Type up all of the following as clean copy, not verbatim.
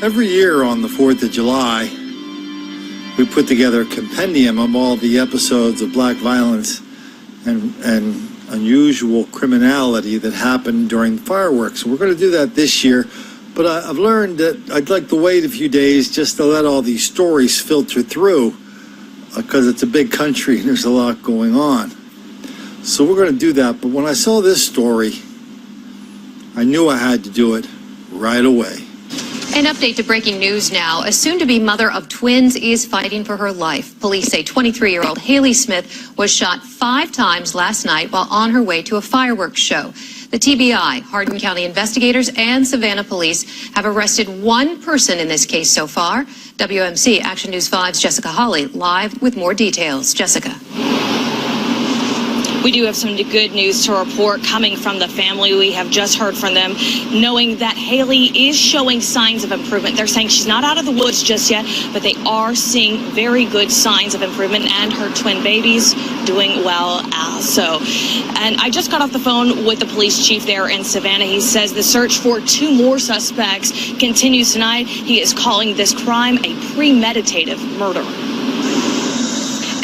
Every year on the 4th of July, we put together a compendium of all the episodes of black violence and unusual criminality that happened during fireworks. We're going to do that this year, but I've learned that I'd like to wait a few days just to let all these stories filter through because it's a big country and there's a lot going on. So we're going to do that, but when I saw this story, I knew I had to do it right away. An update to breaking news now. A soon-to-be mother of twins is fighting for her life. Police say 23-year-old Haley Smith was shot 5 times last night while on her way to a fireworks show. The TBI, Hardin County investigators, and Savannah police have arrested 1 person in this case so far. WMC Action News 5's Jessica Hawley live with more details. Jessica. We do have some good news to report coming from the family. We have just heard from them, knowing that Haley is showing signs of improvement. They're saying she's not out of the woods just yet, but they are seeing very good signs of improvement, and her twin babies doing well also. And I just got off the phone with the police chief there in Savannah. He says the search for 2 more suspects continues tonight. He is calling this crime a premeditated murder.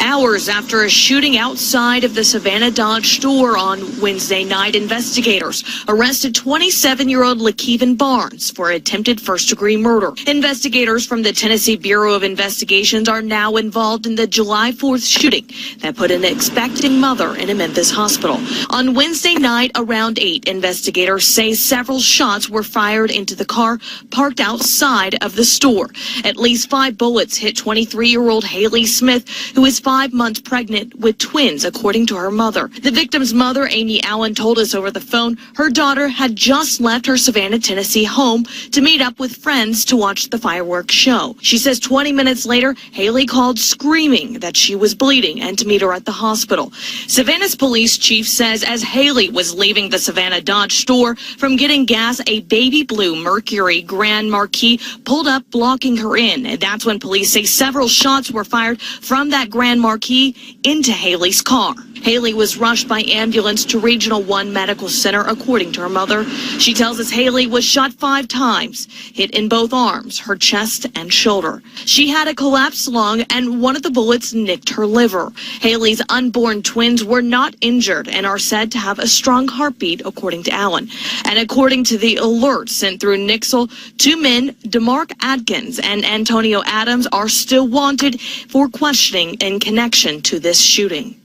Hours after a shooting outside of the Savannah Dodge store on Wednesday night, investigators arrested 27-year-old Lakeven Barnes for attempted first-degree murder. Investigators from the Tennessee Bureau of Investigations are now involved in the July 4th shooting that put an expecting mother in a Memphis hospital. On Wednesday night around 8, investigators say several shots were fired into the car parked outside of the store. At least 5 bullets hit 23-year-old Haley Smith, who is 5 months pregnant with twins, according to her mother. The victim's mother, Amy Allen, told us over the phone her daughter had just left her Savannah, Tennessee home to meet up with friends to watch the fireworks show. She says 20 minutes later, Haley called screaming that she was bleeding and to meet her at the hospital. Savannah's police chief says as Haley was leaving the Savannah Dodge store from getting gas, a baby blue Mercury Grand Marquis pulled up, blocking her in. And that's when police say several shots were fired from that Grand Marquis into Haley's car. Haley was rushed by ambulance to Regional 1 Medical Center, according to her mother. She tells us Haley was shot 5 times, hit in both arms, her chest and shoulder. She had a collapsed lung and one of the bullets nicked her liver. Haley's unborn twins were not injured and are said to have a strong heartbeat, according to Allen. And according to the alert sent through Nixle, 2 men, DeMark Adkins and Antonio Adams, are still wanted for questioning in connection to this shooting.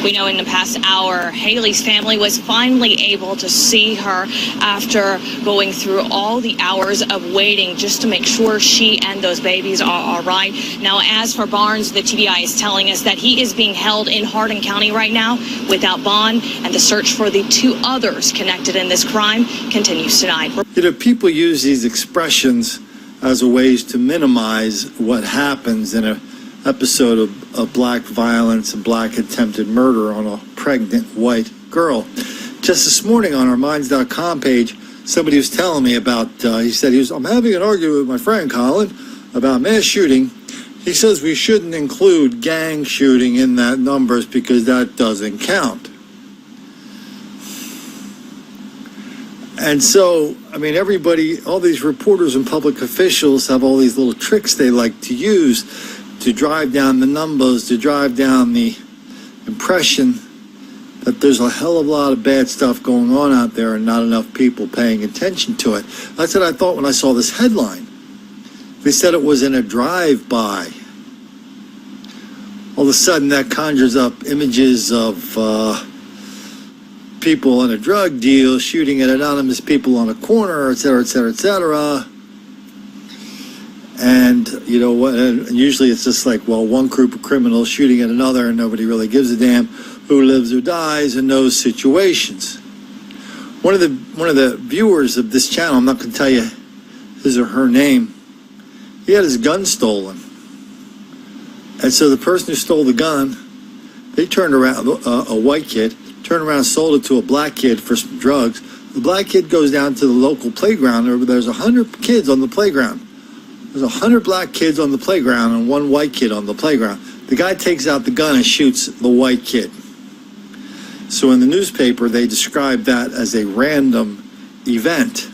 We know in the past hour, Haley's family was finally able to see her after going through all the hours of waiting just to make sure she and those babies are all right. Now, as for Barnes, the TBI is telling us that he is being held in Hardin County right now without bond, and the search for the 2 others connected in this crime continues tonight. You know, people use these expressions as a ways to minimize what happens in a episode of black violence and black attempted murder on a pregnant white girl. Just this morning on our Minds.com page, somebody was telling me about, I'm having an argument with my friend Colin about mass shooting. He says we shouldn't include gang shooting in that numbers because that doesn't count. And so, I mean, everybody, all these reporters and public officials have all these little tricks they like to use to drive down the numbers, to drive down the impression that there's a hell of a lot of bad stuff going on out there and not enough people paying attention to it. That's what I thought when I saw this headline. They said it was in a drive-by. All of a sudden that conjures up images of people on a drug deal shooting at anonymous people on a corner, et cetera, et cetera, et cetera. And, you know, and usually it's just like, well, one group of criminals shooting at another and nobody really gives a damn who lives or dies in those situations. One of the viewers of this channel, I'm not going to tell you his or her name, he had his gun stolen. And so the person who stole the gun, they turned around, a white kid, turned around and sold it to a black kid for some drugs. The black kid goes down to the local playground. There's 100 kids on the playground. There's 100 black kids on the playground and 1 white kid on the playground. The guy takes out the gun and shoots the white kid. So in the newspaper, they described that as a random event.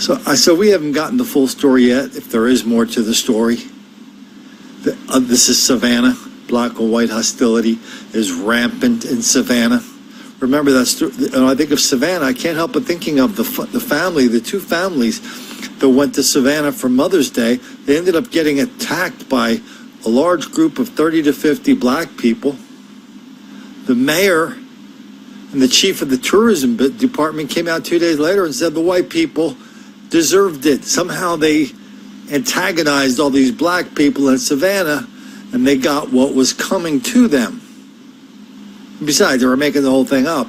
So we haven't gotten the full story yet, if there is more to the story. This is Savannah. Black and white hostility is rampant in Savannah. Remember that, when I think of Savannah, I can't help but thinking of the family, the two families that went to Savannah for Mother's Day. They ended up getting attacked by a large group of 30 to 50 black people. The mayor and the chief of the tourism department came out 2 days later and said the white people deserved it. Somehow they antagonized all these black people in Savannah, and they got what was coming to them. Besides, they were making the whole thing up,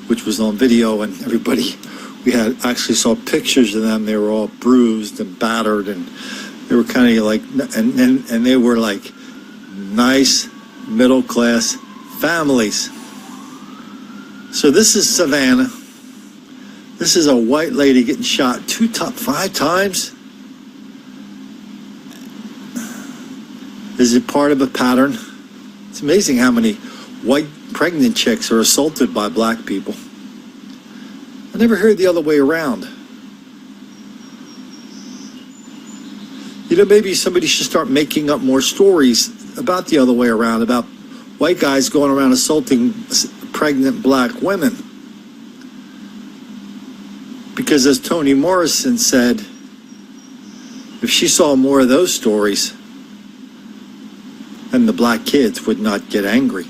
which was on video, and everybody, we had actually saw pictures of them. They were all bruised and battered, and they were kind of like, and they were like nice middle class families. So this is Savannah. This is a white lady getting shot 5 times. Is it part of a pattern? It's amazing how many white pregnant chicks are assaulted by black people. I never heard the other way around. You know, maybe somebody should start making up more stories about the other way around, about white guys going around assaulting pregnant black women. Because as Toni Morrison said, if she saw more of those stories, then the black kids would not get angry.